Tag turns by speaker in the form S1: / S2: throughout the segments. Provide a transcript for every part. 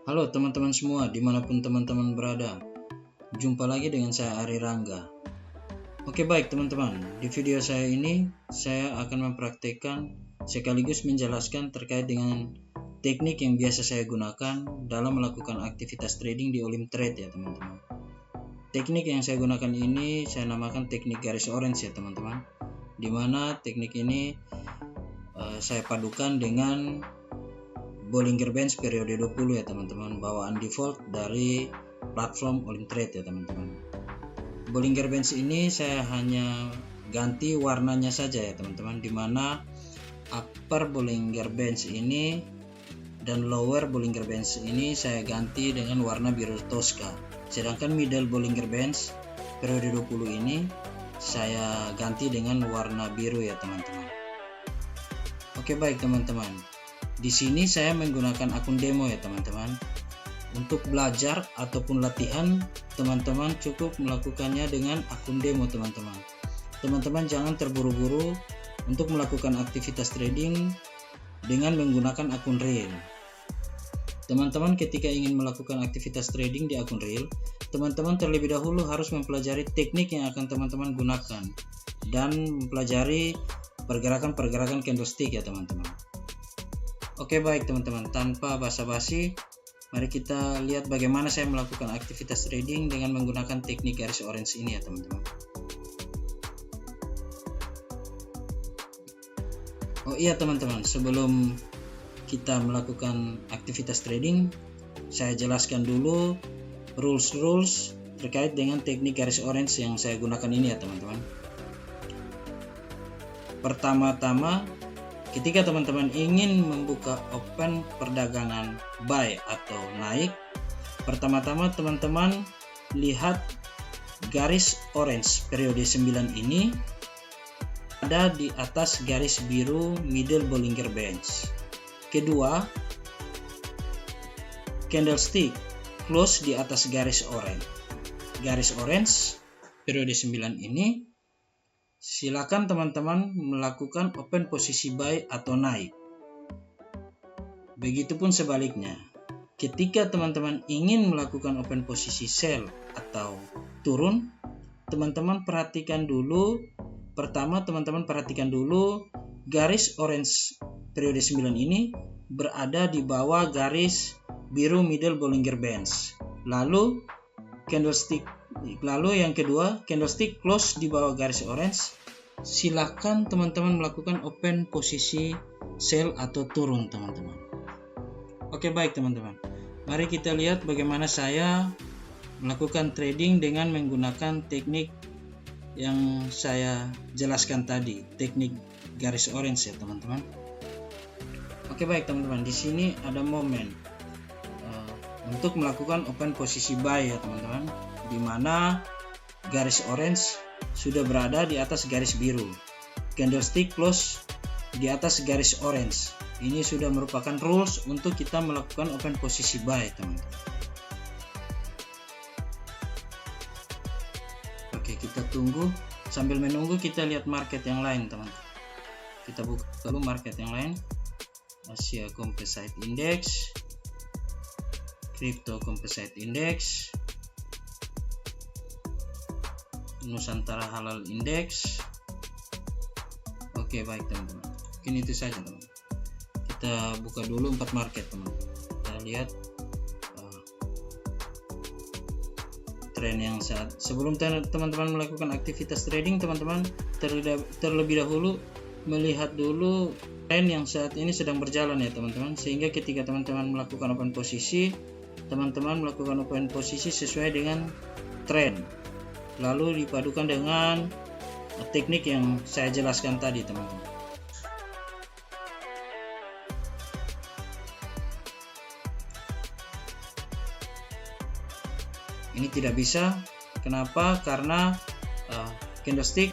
S1: Halo teman-teman semua, dimanapun teman-teman berada. Jumpa lagi dengan saya Ari Rangga. Oke baik teman-teman, di video saya ini saya akan mempraktekkan sekaligus menjelaskan terkait dengan teknik yang biasa saya gunakan dalam melakukan aktivitas trading di Olim Trade ya teman-teman. Teknik yang saya gunakan ini saya namakan teknik garis orange ya teman-teman, dimana teknik ini saya padukan dengan Bollinger Bands periode 20 ya teman-teman, bawaan default dari platform Olim Trade ya teman-teman. Bollinger Bands ini saya hanya ganti warnanya saja ya teman-teman, dimana upper Bollinger Bands ini dan lower Bollinger Bands ini saya ganti dengan warna biru Tosca, sedangkan middle Bollinger Bands periode 20 ini saya ganti dengan warna biru ya teman-teman. Oke baik teman-teman, di sini saya menggunakan akun demo ya teman-teman. Untuk belajar ataupun latihan, teman-teman cukup melakukannya dengan akun demo teman-teman. Teman-teman jangan terburu-buru untuk melakukan aktivitas trading dengan menggunakan akun real. Teman-teman ketika ingin melakukan aktivitas trading di akun real, teman-teman terlebih dahulu harus mempelajari teknik yang akan teman-teman gunakan dan mempelajari pergerakan-pergerakan candlestick ya teman-teman. Oke baik teman-teman, tanpa basa-basi, mari kita lihat bagaimana saya melakukan aktivitas trading dengan menggunakan teknik garis orange ini ya teman-teman. Oh iya teman-teman, sebelum kita melakukan aktivitas trading, saya jelaskan dulu rules terkait dengan teknik garis orange yang saya gunakan ini ya teman-teman. Pertama-tama, ketika teman-teman ingin membuka open perdagangan buy atau naik, pertama-tama teman-teman lihat garis orange periode 9 ini ada di atas garis biru middle Bollinger Bands. Kedua, candlestick close di atas garis orange. Garis orange periode 9 ini silakan teman-teman melakukan open posisi buy atau naik. Begitupun sebaliknya, ketika teman-teman ingin melakukan open posisi sell atau turun, teman-teman perhatikan dulu. Pertama, teman-teman perhatikan dulu garis orange periode 9 ini berada di bawah garis biru middle Bollinger Bands. Lalu yang kedua, candlestick close di bawah garis orange. Silakan teman-teman melakukan open posisi sell atau turun teman-teman. Oke baik teman-teman, mari kita lihat bagaimana saya melakukan trading dengan menggunakan teknik yang saya jelaskan tadi, teknik garis orange ya teman-teman. Oke baik teman-teman, di sini ada momen untuk melakukan open posisi buy ya teman-teman, di mana garis orange sudah berada di atas garis biru, candlestick close di atas garis orange. Ini sudah merupakan rules untuk kita melakukan open posisi buy teman-teman. Oke, kita tunggu. Sambil menunggu kita lihat market yang lain teman-teman. Kita buka dulu market yang lain. Asia Composite Index, Crypto Composite Index, Nusantara Halal Index. Oke baik teman-teman, mungkin itu saja teman-teman. Kita buka dulu 4 market teman-teman. Kita lihat tren yang saat sebelum teman-teman melakukan aktivitas trading, teman-teman terlebih dahulu melihat dulu tren yang saat ini sedang berjalan ya teman-teman, sehingga ketika teman-teman melakukan open posisi, teman-teman melakukan open posisi sesuai dengan tren, lalu dipadukan dengan teknik yang saya jelaskan tadi teman-teman. Ini tidak bisa, kenapa? Karena candlestick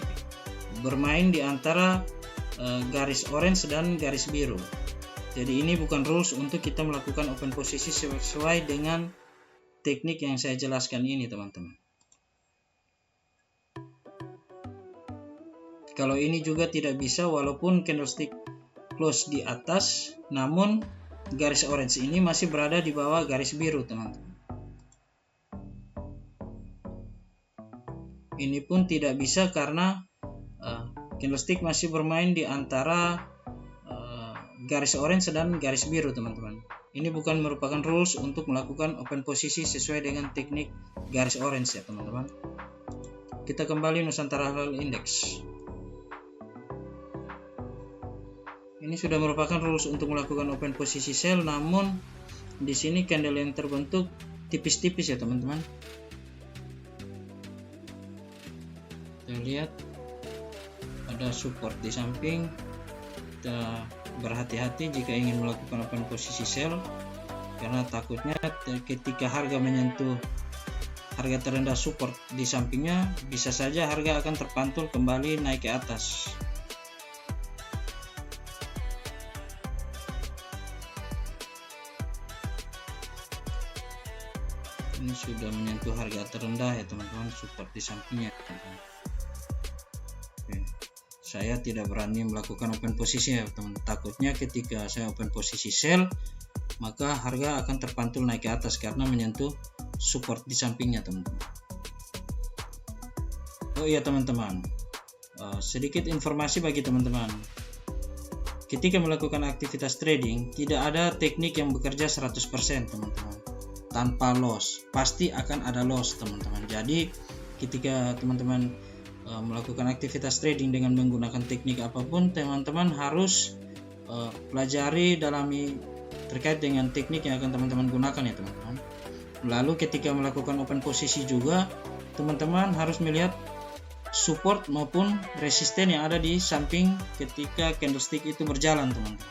S1: bermain di antara garis orange dan garis biru. Jadi ini bukan rules untuk kita melakukan open posisi sesuai dengan teknik yang saya jelaskan ini teman-teman. Kalau ini juga tidak bisa, walaupun candlestick close di atas, namun garis orange ini masih berada di bawah garis biru, teman-teman. Ini pun tidak bisa karena candlestick masih bermain di antara garis orange dan garis biru, teman-teman. Ini bukan merupakan rules untuk melakukan open posisi sesuai dengan teknik garis orange ya, teman-teman. Kita kembali Nusantara Halal Index. Ini sudah merupakan rules untuk melakukan open posisi sell, namun di sini candle yang terbentuk tipis-tipis ya, teman-teman. Kita lihat ada support di samping. Kita berhati-hati jika ingin melakukan open posisi sell, karena takutnya ketika harga menyentuh harga terendah support di sampingnya, bisa saja harga akan terpantul kembali naik ke atas. Ini sudah menyentuh harga terendah ya, teman-teman, support di sampingnya. Oke. Saya tidak berani melakukan open posisi ya, teman. Takutnya ketika saya open posisi sell, maka harga akan terpantul naik ke atas karena menyentuh support di sampingnya, teman-teman. Oh iya, teman-teman, sedikit informasi bagi teman-teman. Ketika melakukan aktivitas trading, tidak ada teknik yang bekerja 100%, teman-teman. Tanpa loss, pasti akan ada loss, teman-teman. Jadi ketika teman-teman melakukan aktivitas trading dengan menggunakan teknik apapun, teman-teman harus pelajari, dalami terkait dengan teknik yang akan teman-teman gunakan ya, teman-teman. Lalu ketika melakukan open posisi juga, teman-teman harus melihat support maupun resisten yang ada di samping ketika candlestick itu berjalan, teman-teman.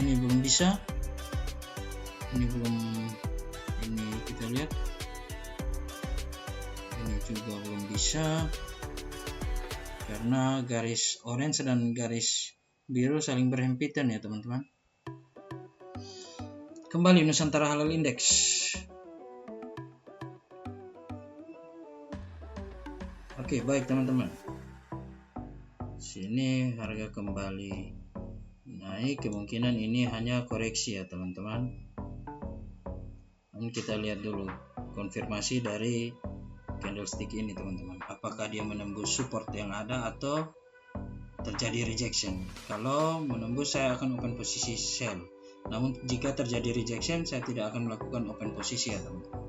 S1: Ini belum bisa, ini belum, ini kita lihat, ini juga belum bisa karena garis orange dan garis biru saling berhimpitan ya, teman-teman. Kembali Nusantara Halal Index. Oke, baik teman-teman. Sini harga kembali naik, kemungkinan ini hanya koreksi ya, teman-teman. Namun kita lihat dulu konfirmasi dari candlestick ini, teman-teman. Apakah dia menembus support yang ada atau terjadi rejection? Kalau menembus, saya akan open posisi sell. Namun jika terjadi rejection, saya tidak akan melakukan open posisi ya, teman-teman.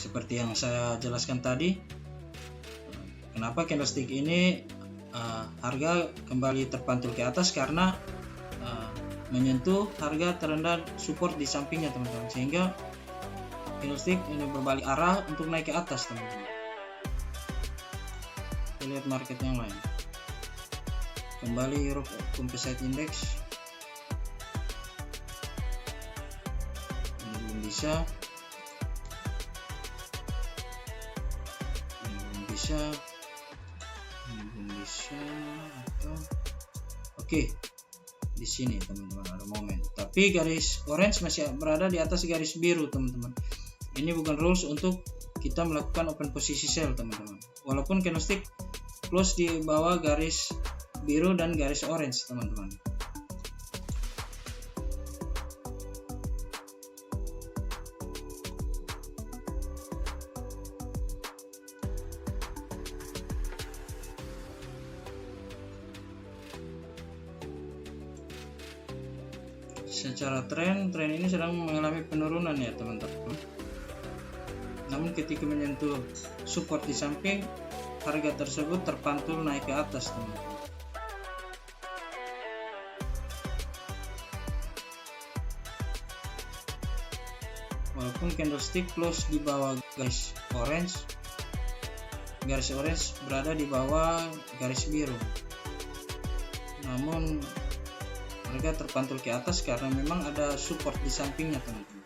S1: Seperti yang saya jelaskan tadi, kenapa candlestick ini harga kembali terpantul ke atas, karena menyentuh harga terendah support di sampingnya, teman-teman, sehingga candlestick ini berbalik arah untuk naik ke atas, teman-teman. Kita lihat market yang lain. Kembali Europe Composite Index. Ini belum bisa. Ini belum bisa. Ini belum bisa. Atau oke. Di sini, teman-teman, ada momen. Tapi garis orange masih berada di atas garis biru, teman-teman. Ini bukan rules untuk kita melakukan open posisi sell, teman-teman. Walaupun candlestick close di bawah garis biru dan garis orange, teman-teman. Secara tren ini sedang mengalami penurunan ya, teman-teman. Namun ketika menyentuh support di samping, harga tersebut terpantul naik ke atas, teman-teman. Walaupun candlestick close di bawah garis orange berada di bawah garis biru, namun harga terpantul ke atas karena memang ada support di sampingnya, teman-teman.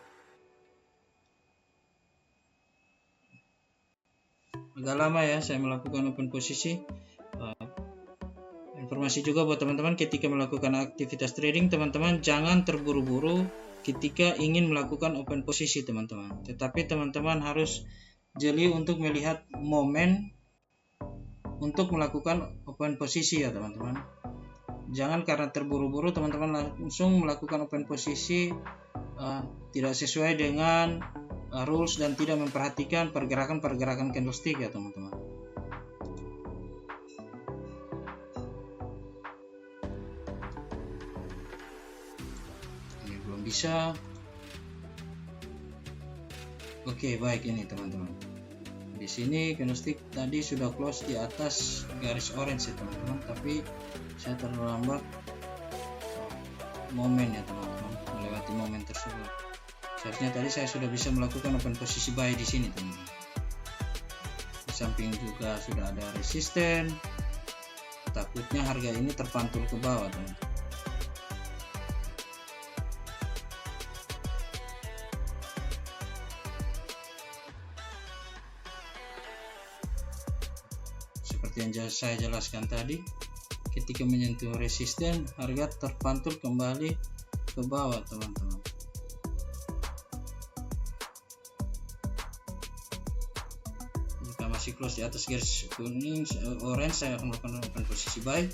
S1: Agak lama ya saya melakukan open posisi. Informasi juga buat teman-teman, ketika melakukan aktivitas trading, teman-teman jangan terburu-buru ketika ingin melakukan open posisi, teman-teman. Tetapi teman-teman harus jeli untuk melihat momen untuk melakukan open posisi ya teman-teman. Jangan karena terburu-buru teman-teman langsung melakukan open posisi tidak sesuai dengan rules dan tidak memperhatikan pergerakan candlestick ya teman-teman. Ini belum bisa. Oke, baik, ini teman-teman. Di sini candlestick tadi sudah close di atas garis orange ya teman-teman, tapi saya terlambat momen ya teman-teman, melewati momen tersebut. Seharusnya tadi saya sudah bisa melakukan open posisi buy di sini teman-teman. Di samping juga sudah ada resisten. Takutnya harga ini terpantul ke bawah teman-teman. Seperti yang saya jelaskan tadi, ketika menyentuh resisten, harga terpantul kembali ke bawah teman-teman. Jika masih close di atas garis kuning orange, saya akan melakukan open posisi buy.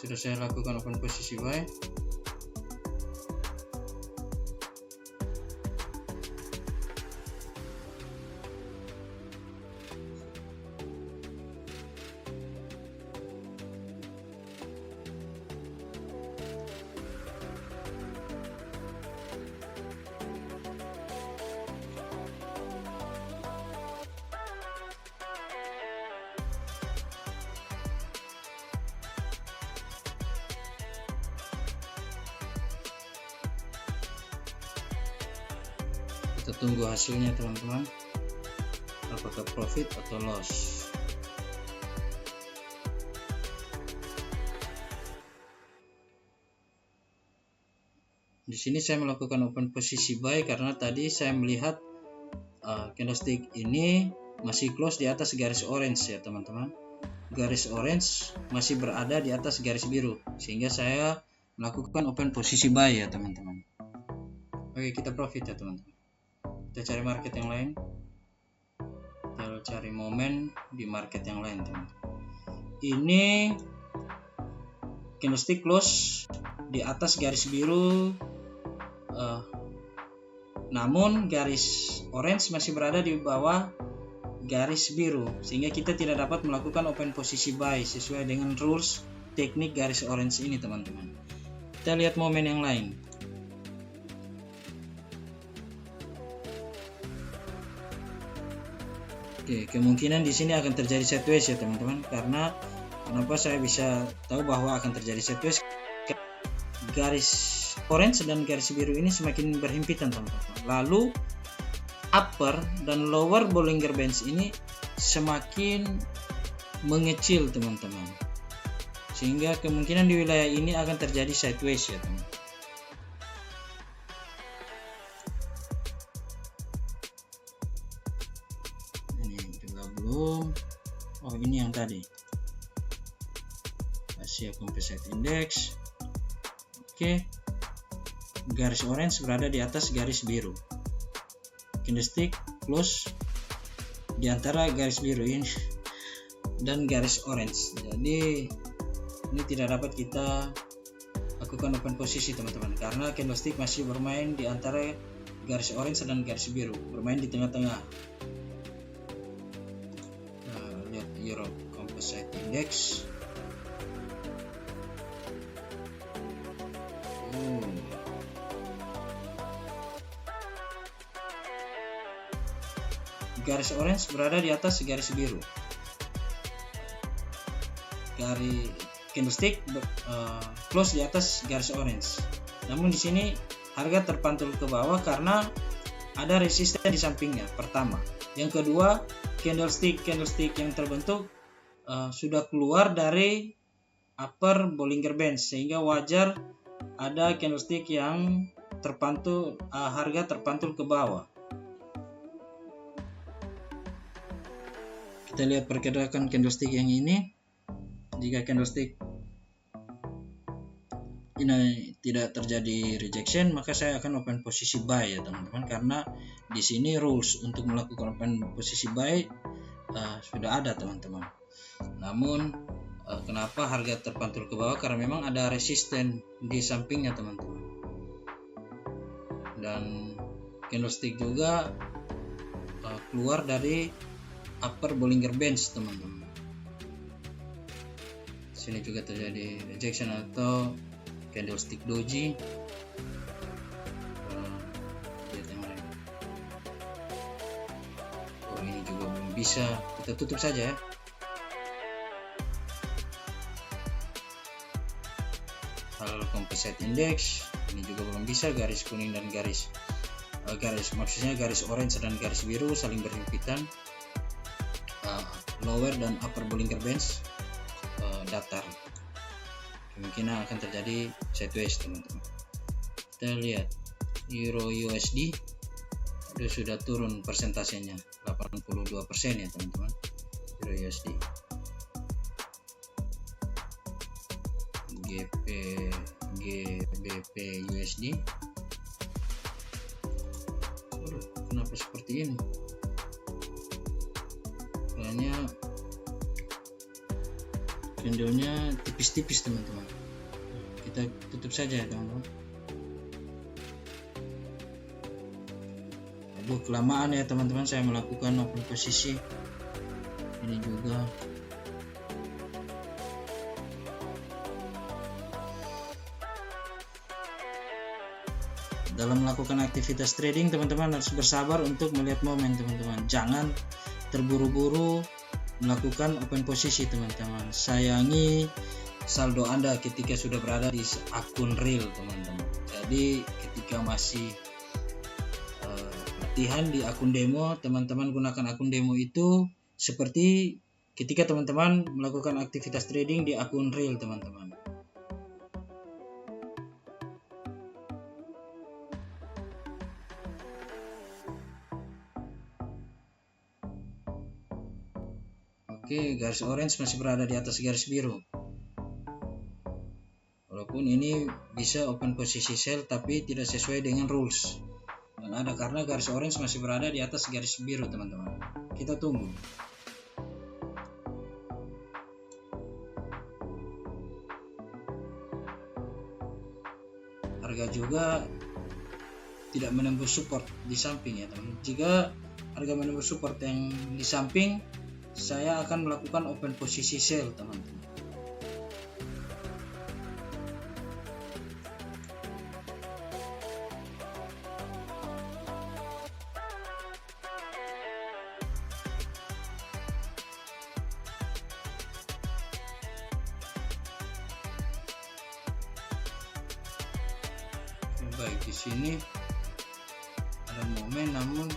S1: Sudah saya lakukan open posisi buy. Kita tunggu hasilnya teman-teman, apakah profit atau loss. Di sini saya melakukan open posisi buy karena tadi saya melihat candlestick ini masih close di atas garis orange ya teman-teman. Garis orange masih berada di atas garis biru, sehingga saya melakukan open posisi buy ya teman-teman. Oke, kita profit ya teman-teman. Kita cari market yang lain. Kita cari momen di market yang lain teman-teman. Ini candlestick close di atas garis biru, namun garis orange masih berada di bawah garis biru, sehingga kita tidak dapat melakukan open posisi buy sesuai dengan rules teknik garis orange ini teman-teman. Kita lihat momen yang lain. Oke, kemungkinan di sini akan terjadi sideways ya teman-teman. Karena kenapa saya bisa tahu bahwa akan terjadi sideways? Garis orange dan garis biru ini semakin berhimpitan teman-teman. Lalu upper dan lower Bollinger Bands ini semakin mengecil teman-teman. Sehingga kemungkinan di wilayah ini akan terjadi sideways ya teman-teman. Oh, ini yang tadi Asia Composite Index. Oke, garis orange berada di atas garis biru. Candlestick close di antara garis biru ini dan garis orange. Jadi ini tidak dapat kita lakukan open posisi teman-teman, karena candlestick masih bermain di antara garis orange dan garis biru, bermain di tengah-tengah. Euro Composite Index. Garis orange berada di atas garis biru. Garis candlestick close di atas garis orange. Namun di sini harga terpantul ke bawah karena ada resisten di sampingnya. Pertama, yang kedua, candlestick yang terbentuk sudah keluar dari upper Bollinger Bands, sehingga wajar ada candlestick yang terpantul, harga terpantul ke bawah. Kita lihat pergerakan candlestick yang ini. Jika candlestick ini tidak terjadi rejection, maka saya akan open posisi buy ya teman-teman, karena di sini rules untuk melakukan open posisi buy sudah ada teman-teman. Namun kenapa harga terpantul ke bawah? Karena memang ada resisten di sampingnya teman-teman, dan candlestick juga keluar dari upper Bollinger Bands teman-teman. Sini juga terjadi rejection atau candlestick doji. Lihat yang lain. Oh, ini juga belum bisa, kita tutup saja ya. Hal composite index ini juga belum bisa, garis kuning dan garis orange dan garis biru saling berhimpitan. Lower dan upper Bollinger Bands datar, kemungkinan akan terjadi sideways teman-teman. Kita lihat Euro USD sudah turun persentasenya 82% ya teman-teman. Euro USD, GBP USD. Kenapa seperti ini? Kayaknya candlenya tipis-tipis teman-teman. Kita tutup saja ya teman-teman. Aduh, kelamaan ya teman-teman saya melakukan open posisi. Ini juga dalam melakukan aktivitas trading, teman-teman harus bersabar untuk melihat momen teman-teman. Jangan terburu-buru melakukan open posisi teman-teman. Sayangi saldo Anda ketika sudah berada di akun real teman-teman. Jadi ketika masih latihan di akun demo, teman-teman gunakan akun demo itu seperti ketika teman-teman melakukan aktivitas trading di akun real teman-teman. Oke, garis orange masih berada di atas garis biru. Walaupun ini bisa open posisi sell tapi tidak sesuai dengan rules yang ada, karena garis orange masih berada di atas garis biru teman-teman. Kita tunggu. Harga juga tidak menembus support di samping ya teman. Jika harga menembus support yang di samping, saya akan melakukan open posisi sell teman-teman. Baik, di sini ada momen namun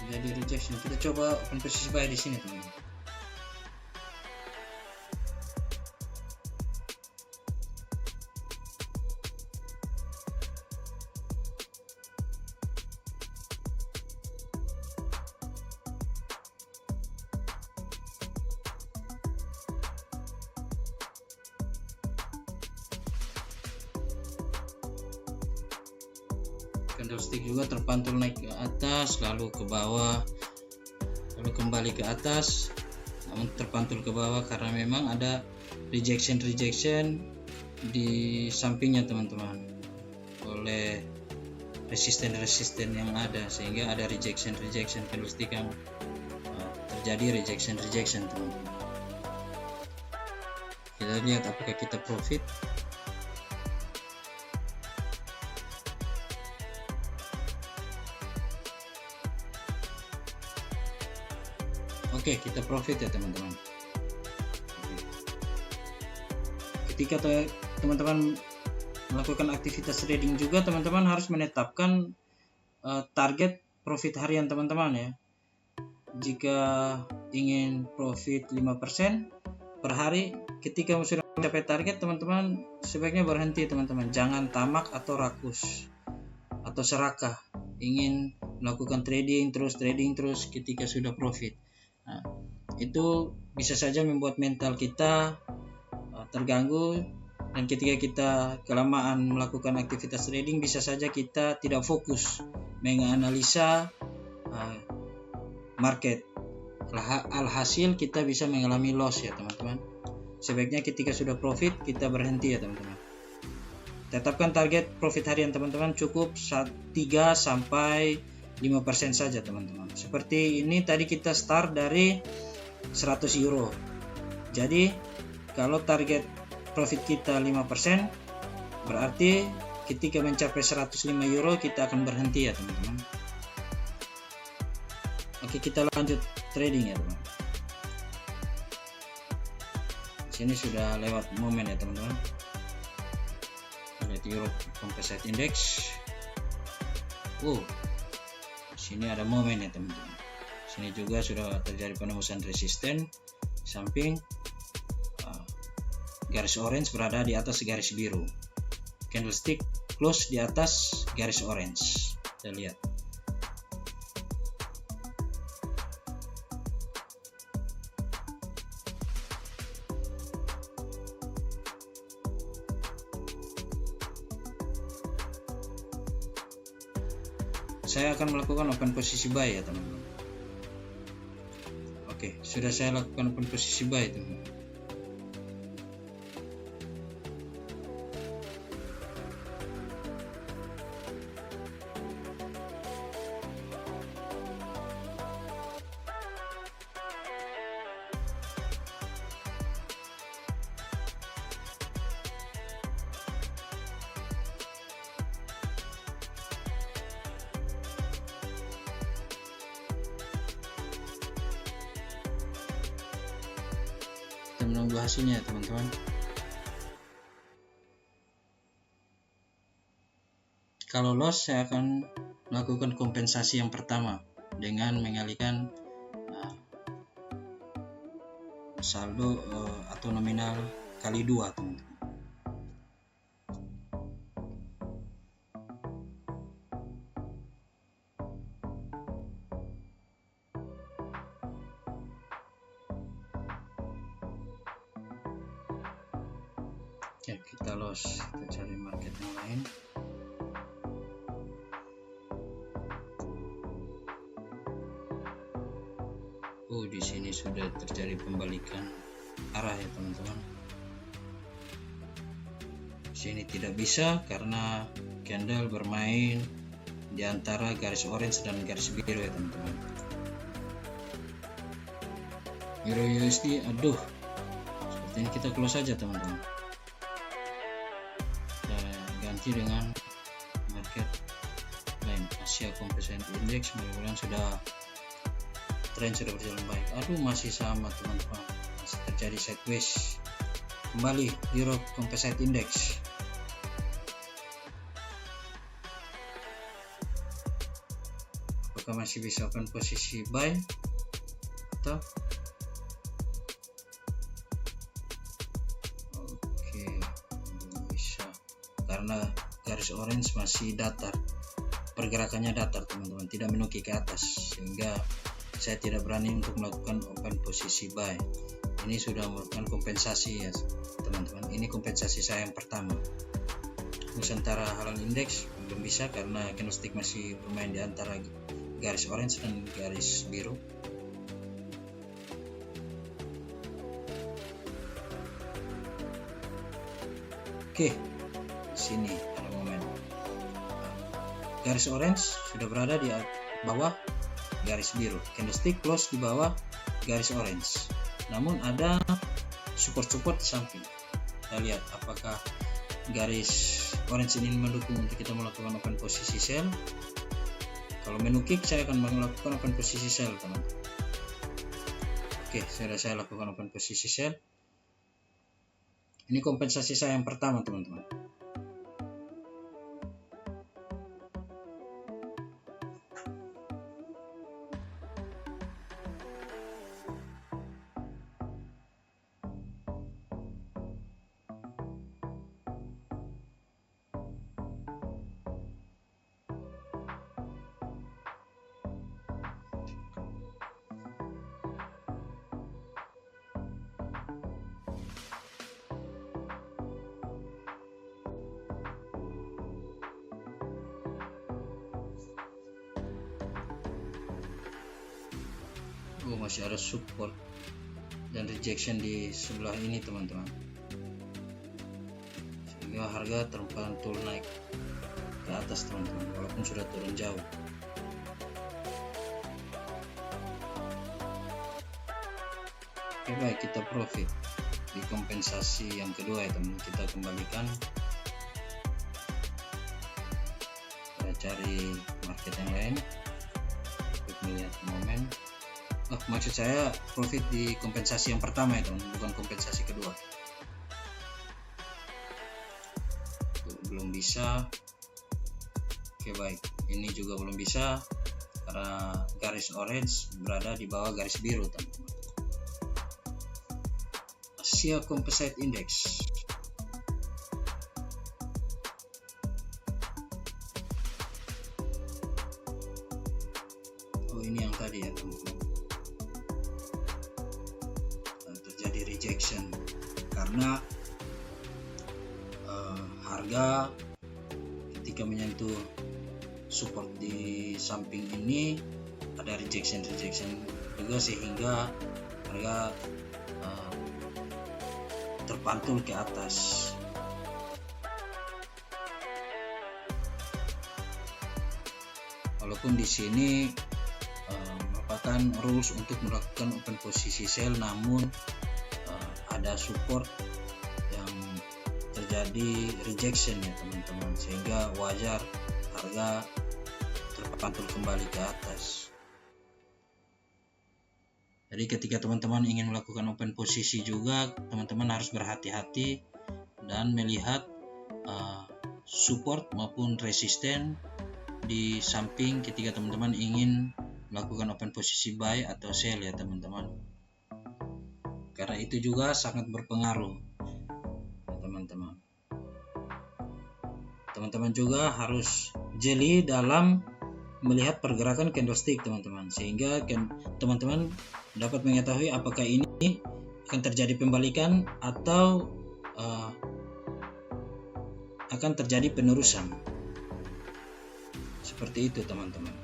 S1: jadi rejection. Kita coba open posisi buy di sini teman-teman. Candlestick juga terpantul naik ke atas, lalu ke bawah, lalu kembali ke atas, namun terpantul ke bawah karena memang ada rejection di sampingnya teman-teman oleh resisten yang ada, sehingga ada rejection candlestick yang terjadi rejection teman-teman. Kita lihat apakah kita profit. Oke, kita profit ya teman-teman. Ketika teman-teman melakukan aktivitas trading juga, teman-teman harus menetapkan target profit harian teman-teman ya. Jika ingin profit 5% per hari, ketika sudah mencapai target, teman-teman sebaiknya berhenti teman-teman. Jangan tamak atau rakus atau serakah ingin melakukan trading terus ketika sudah profit. Nah, itu bisa saja membuat mental kita terganggu Dan ketika kita kelamaan melakukan aktivitas trading, bisa saja kita tidak fokus menganalisa market. Alhasil kita bisa mengalami loss ya teman-teman. Sebaiknya ketika sudah profit kita berhenti ya teman-teman. Tetapkan target profit harian teman-teman cukup 3-5% saja teman-teman. Seperti ini tadi kita start dari 100 euro. Jadi kalau target profit kita 5%, berarti ketika mencapai 105 euro kita akan berhenti ya teman-teman. Oke, kita lanjut trading ya teman. Sini sudah lewat momen ya teman-teman. Lihat Euro Composite Index. Sini ada momen ya teman-teman. Sini juga sudah terjadi penembusan resisten samping. Garis orange berada di atas garis biru. Candlestick close di atas garis orange. Kita lihat. Saya akan melakukan open posisi buy ya teman-teman. Oke, sudah saya lakukan open posisi buy teman-teman. Kita menunggu hasilnya teman-teman. Kalau loss, saya akan melakukan kompensasi yang pertama dengan mengalihkan saldo atau nominal kali 2 teman-teman. Oke, kita loss, kita cari market yang lain. Di sini sudah terjadi pembalikan arah ya teman-teman. Sini tidak bisa karena candle bermain di antara garis orange dan garis biru ya teman-teman. Euro USD, seperti ini kita close saja teman-teman. Ganti dengan market lain. Asia Composite Index mudah-mudahan tren sudah berjalan baik. Masih sama teman-teman, masih terjadi sideways. Kembali Euro Composite Index. Apakah masih bisa open posisi buy atau belum bisa karena garis orange masih datar, pergerakannya datar teman-teman, tidak menukik ke atas, sehingga saya tidak berani untuk melakukan open posisi buy. Ini sudah merupakan kompensasi ya teman-teman. Ini kompensasi saya yang pertama. Nusantara Halal Index belum bisa karena candlestick masih bermain di antara garis orange dan garis biru. Oke, sini ada momen. Garis orange sudah berada di bawah garis biru, candlestick close di bawah garis orange, namun ada support samping. Kita lihat apakah garis orange ini mendukung untuk kita melakukan open posisi sell. Kalau menukik, saya akan melakukan open posisi sell teman-teman. Oke, sudah saya lakukan open posisi sell. Ini kompensasi saya yang pertama teman-teman. masih ada support dan rejection di sebelah ini teman-teman, sehingga harga terpantul naik ke atas teman-teman, walaupun sudah turun jauh. Oke, baik, kita profit di kompensasi yang kedua ya teman. Kita kembalikan, kita cari market yang lain untuk melihat momen. Maksud saya profit di kompensasi yang pertama ya teman, bukan kompensasi kedua. Belum bisa. Oke, baik, ini juga belum bisa karena garis orange berada di bawah garis biru teman-teman. Asia Composite Index. Ini yang tadi ya teman-teman, terjadi rejection karena harga ketika menyentuh support di samping ini ada rejection juga, sehingga harga terpantul ke atas. Walaupun di sini merupakan rules untuk melakukan open posisi sell, namun ada support yang terjadi rejection ya teman-teman, sehingga wajar harga terpantul kembali ke atas. Jadi ketika teman-teman ingin melakukan open posisi juga, teman-teman harus berhati-hati dan melihat support maupun resisten di samping ketika teman-teman ingin melakukan open posisi buy atau sell ya teman-teman, karena itu juga sangat berpengaruh ya teman-teman. Teman-teman juga harus jeli dalam melihat pergerakan candlestick teman-teman, sehingga teman-teman dapat mengetahui apakah ini akan terjadi pembalikan atau akan terjadi penerusan. Seperti itu teman-teman.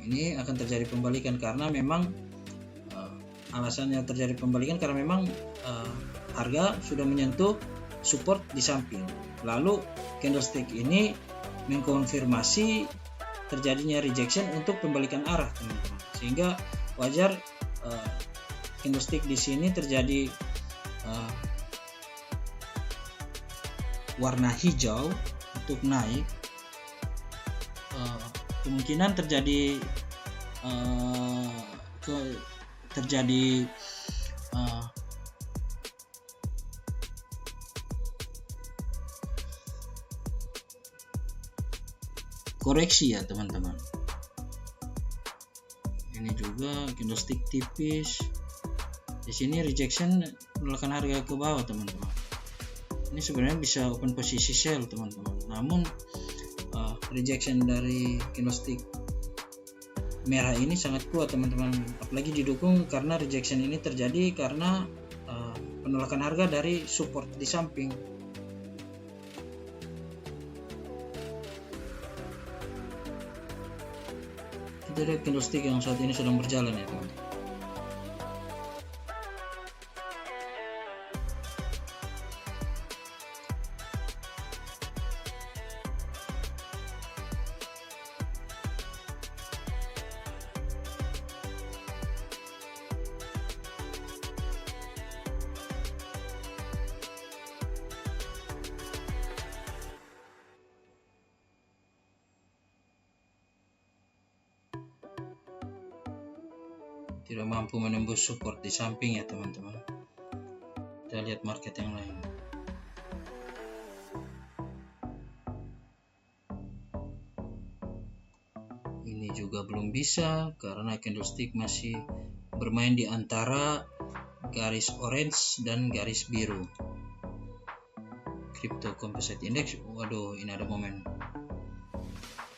S1: Ini akan terjadi pembalikan karena memang alasannya terjadi pembalikan karena memang harga sudah menyentuh support di samping. Lalu candlestick ini mengkonfirmasi terjadinya rejection untuk pembalikan arah teman-teman, sehingga wajar candlestick di sini terjadi warna hijau untuk naik. Kemungkinan terjadi koreksi ya teman-teman. Ini juga candlestick tipis. Di sini rejection menolakkan harga ke bawah teman-teman. Ini sebenarnya bisa open posisi sell teman-teman. Namun rejection dari candlestick merah ini sangat kuat teman-teman. Apalagi didukung karena rejection ini terjadi karena penolakan harga dari support di samping. Kita lihat candlestick yang saat ini sedang berjalan ya teman-teman. Tidak mampu menembus support di samping ya teman-teman. Kita lihat market yang lain. Ini juga belum bisa karena candlestick masih bermain di antara garis orange dan garis biru. Crypto Composite Index, waduh, ini ada momen.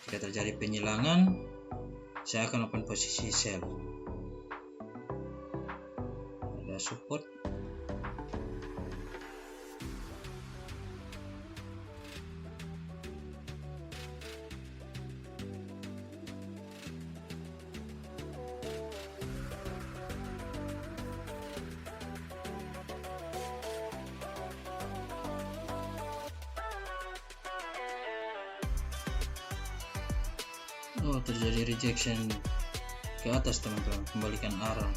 S1: Jika terjadi penyilangan, saya akan open posisi sell. Ada support. Oh, terjadi rejection ke atas teman-teman, kembalikan arah.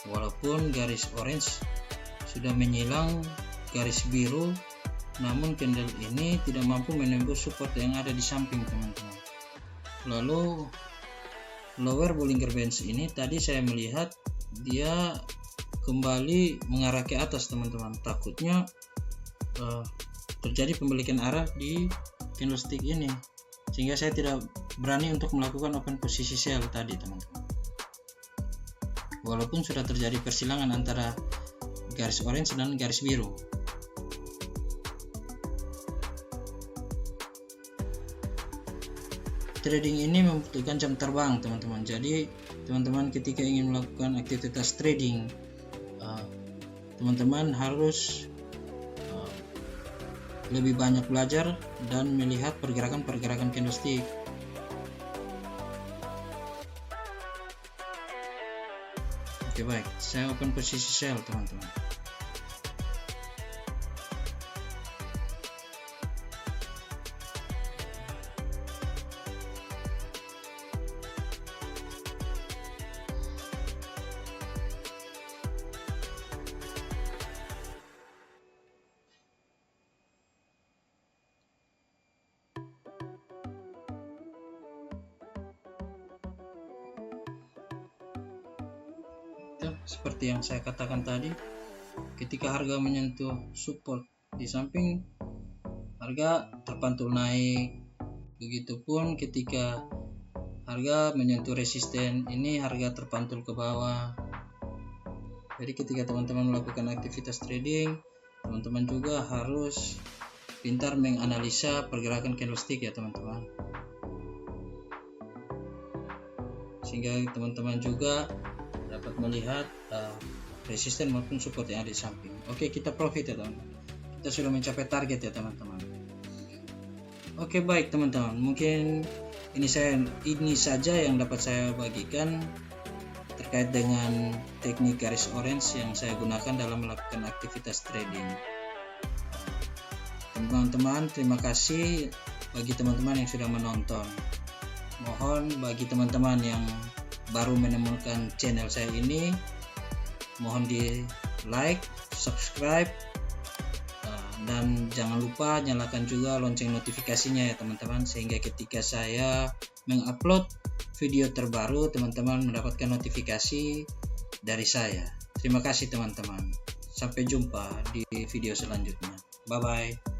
S1: Walaupun garis orange sudah menyilang garis biru, namun candle ini tidak mampu menembus support yang ada di samping teman-teman. Lalu lower Bollinger Bands ini tadi saya melihat dia kembali mengarah ke atas teman-teman. Takutnya terjadi pembalikan arah di candlestick ini, sehingga saya tidak berani untuk melakukan open posisi sell tadi teman-teman. Walaupun sudah terjadi persilangan antara garis orange dan garis biru. Trading ini membutuhkan jam terbang teman-teman. Jadi teman-teman ketika ingin melakukan aktivitas trading, teman-teman harus lebih banyak belajar dan melihat pergerakan-pergerakan candlestick. Oke, baik, saya open posisi sell teman-teman. Seperti yang saya katakan tadi, ketika harga menyentuh support di samping, harga terpantul naik. Begitupun ketika harga menyentuh resisten ini, harga terpantul ke bawah. Jadi ketika teman-teman melakukan aktivitas trading, teman-teman juga harus pintar menganalisa pergerakan candlestick ya teman-teman, sehingga teman-teman juga dapat melihat resisten maupun support yang ada di samping. Oke, kita profit ya teman-teman. Kita sudah mencapai target ya teman-teman. Oke, baik teman-teman, mungkin ini saja yang dapat saya bagikan terkait dengan teknik garis orange yang saya gunakan dalam melakukan aktivitas trading. Teman-teman, terima kasih bagi teman-teman yang sudah menonton. Mohon bagi teman-teman yang baru menemukan channel saya ini, mohon di like, subscribe, dan jangan lupa nyalakan juga lonceng notifikasinya ya teman-teman, sehingga ketika saya mengupload video terbaru, teman-teman mendapatkan notifikasi dari saya. Terima kasih teman-teman, sampai jumpa di video selanjutnya. Bye bye.